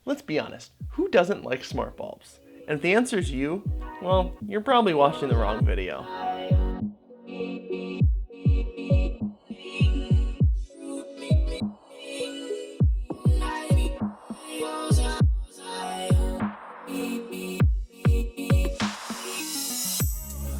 Let's be honest, who doesn't like smart bulbs? And if the answer is you, well, you're probably watching the wrong video.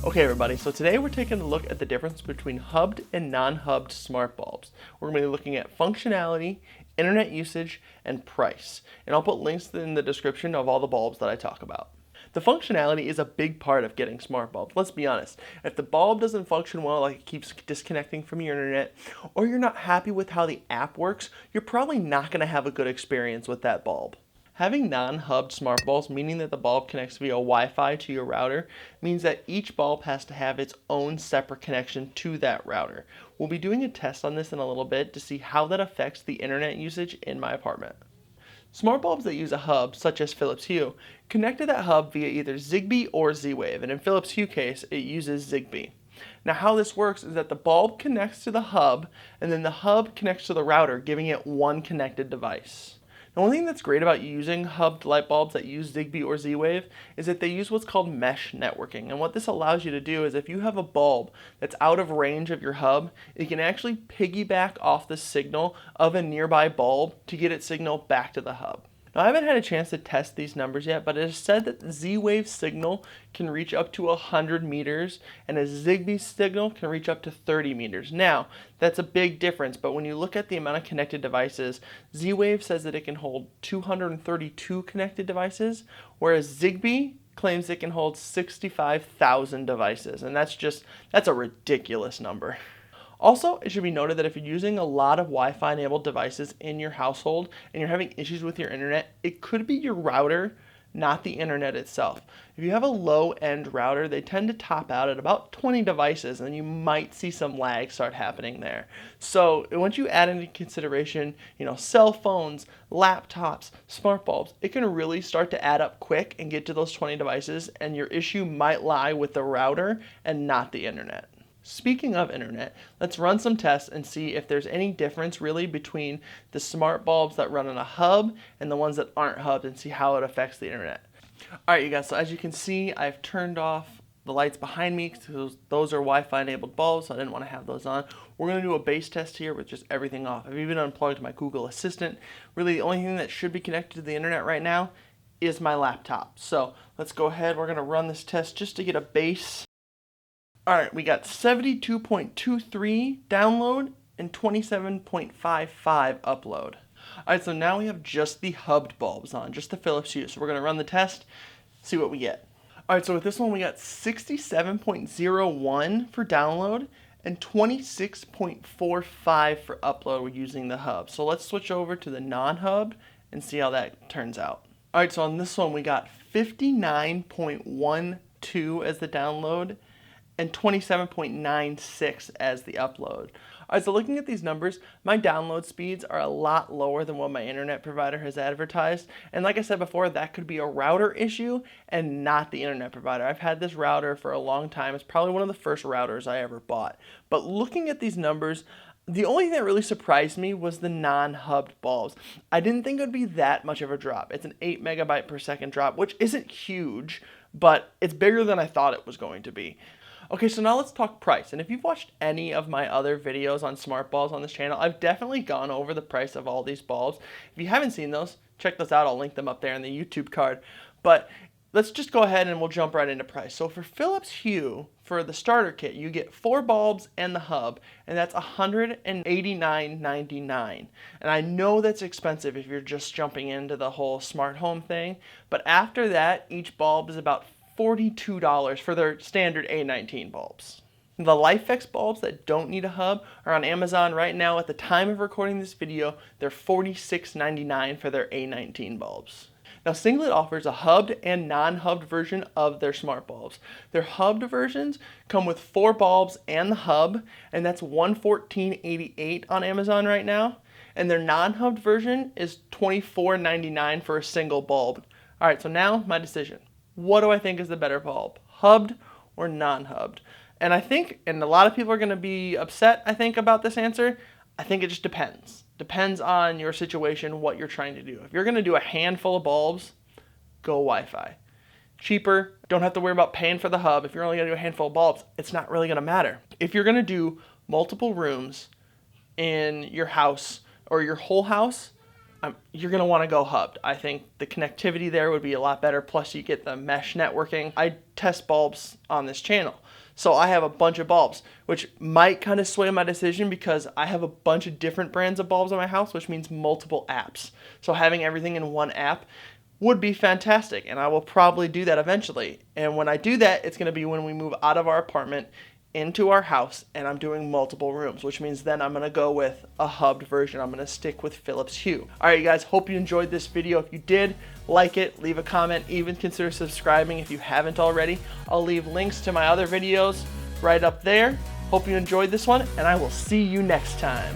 Okay everybody, so today we're taking a look at the difference between hubbed and non-hubbed smart bulbs. We're going to be looking at functionality, internet usage, and price. And I'll put links in the description of all the bulbs that I talk about. The functionality is a big part of getting smart bulbs. Let's be honest, if the bulb doesn't function well, like it keeps disconnecting from your internet, or you're not happy with how the app works, you're probably not going to have a good experience with that bulb. Having non-hubbed smart bulbs, meaning that the bulb connects via Wi-Fi to your router, means that each bulb has to have its own separate connection to that router. We'll be doing a test on this in a little bit to see how that affects the internet usage in my apartment. Smart bulbs that use a hub, such as Philips Hue, connect to that hub via either Zigbee or Z-Wave, and in Philips Hue case, it uses Zigbee. Now how this works is that the bulb connects to the hub, and then the hub connects to the router, giving it one connected device. Now, one thing that's great about using hubbed light bulbs that use Zigbee or Z-Wave is that they use what's called mesh networking. And what this allows you to do is if you have a bulb that's out of range of your hub, it can actually piggyback off the signal of a nearby bulb to get its signal back to the hub. Now, I haven't had a chance to test these numbers yet, but it is said that the Z-Wave signal can reach up to 100 meters and a Zigbee signal can reach up to 30 meters. Now, that's a big difference, but when you look at the amount of connected devices, Z-Wave says that it can hold 232 connected devices, whereas Zigbee claims it can hold 65,000 devices, and that's a ridiculous number. Also, it should be noted that if you're using a lot of Wi-Fi enabled devices in your household and you're having issues with your internet, it could be your router, not the internet itself. If you have a low-end router, they tend to top out at about 20 devices and you might see some lag start happening there. So once you add into consideration, cell phones, laptops, smart bulbs, it can really start to add up quick and get to those 20 devices, and your issue might lie with the router and not the internet. Speaking of internet, let's run some tests and see if there's any difference really between the smart bulbs that run on a hub and the ones that aren't hubbed, and see how it affects the internet. Alright you guys, so as you can see, I've turned off the lights behind me because those are Wi-Fi enabled bulbs, so I didn't want to have those on. We're going to do a base test here with just everything off. I've even unplugged my Google Assistant. Really the only thing that should be connected to the internet right now is my laptop. So let's go ahead, we're going to run this test just to get a base. Alright, we got 72.23 download and 27.55 upload. Alright, so now we have just the hubbed bulbs on, just the Philips Hue. So we're going to run the test, see what we get. Alright, so with this one we got 67.01 for download and 26.45 for upload. We're using the hub. So let's switch over to the non-hub and see how that turns out. Alright, so on this one we got 59.12 as the download and 27.96 as the upload. Alright, so looking at these numbers, my download speeds are a lot lower than what my internet provider has advertised. And like I said before, that could be a router issue and not the internet provider. I've had this router for a long time. It's probably one of the first routers I ever bought. But looking at these numbers, the only thing that really surprised me was the non-hubbed bulbs. I didn't think it would be that much of a drop. It's an 8 megabyte per second drop, which isn't huge, but it's bigger than I thought it was going to be. Okay, so now let's talk price. And if you've watched any of my other videos on smart bulbs on this channel, I've definitely gone over the price of all these bulbs. If you haven't seen those, check those out. I'll link them up there in the YouTube card. But let's just go ahead and we'll jump right into price. So for Philips Hue, for the starter kit, you get 4 bulbs and the hub, and that's $189.99. And I know that's expensive if you're just jumping into the whole smart home thing, but after that, each bulb is about $42 for their standard A19 bulbs. The Lifx bulbs that don't need a hub are on Amazon right now. At the time of recording this video, they're $46.99 for their A19 bulbs. Now, Sengled offers a hubbed and non-hubbed version of their smart bulbs. Their hubbed versions come with 4 bulbs and the hub, and that's $114.88 on Amazon right now. And their non-hubbed version is $24.99 for a single bulb. Alright, so now my decision. What do I think is the better bulb? Hubbed or non-hubbed? And I think, and a lot of people are going to be upset, I think, about this answer, I think it just depends. Depends on your situation, what you're trying to do. If you're gonna do a handful of bulbs, go Wi-Fi. Cheaper, don't have to worry about paying for the hub. If you're only gonna do a handful of bulbs, it's not really gonna matter. If you're gonna do multiple rooms in your house or your whole house, you're gonna wanna go hubbed. I think the connectivity there would be a lot better, plus you get the mesh networking. I test bulbs on this channel. So I have a bunch of bulbs, which might kind of sway my decision because I have a bunch of different brands of bulbs in my house, which means multiple apps. So having everything in one app would be fantastic, and I will probably do that eventually. And when I do that, it's gonna be when we move out of our apartment into our house and I'm doing multiple rooms, which means then I'm gonna go with a hubbed version. I'm gonna stick with Philips Hue. All right, you guys, hope you enjoyed this video. If you did, like it, leave a comment, even consider subscribing if you haven't already. I'll leave links to my other videos right up there. Hope you enjoyed this one, and I will see you next time.